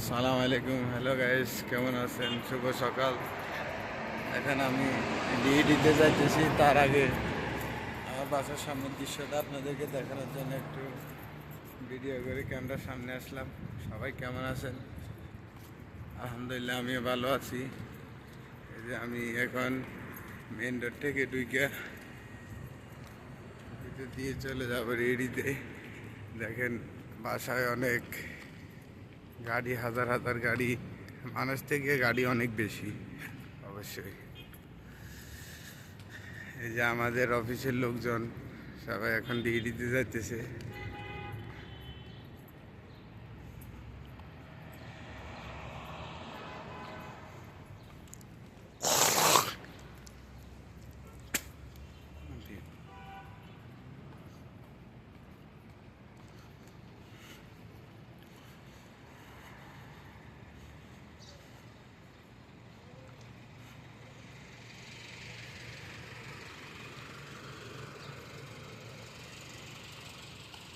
সালাম আলাইকুম, hello guys, কেমন আছেন? শুভ সকাল। এখন আমি ডিইডিতে যাইতেছি। তার আগে আমার বাসার সামনের দৃশ্যটা আপনাদেরকে দেখানোর জন্য একটু ভিডিও করে ক্যামেরার সামনে আসলাম। সবাই কেমন আছেন? আলহামদুলিল্লাহ, আমিও ভালো আছি। এই যে আমি এখন মেন রোড থেকে ঢুকে দিয়ে চলে যাবো রেডিতে। দেখেন বাসায় অনেক গাড়ি, হাজার হাজার গাড়ি, মানুষ থেকে গাড়ি অনেক বেশি অবশ্যই। এই যে আমাদের অফিসের লোকজন সবাই এখন ডিউটিতে যাইতেছে।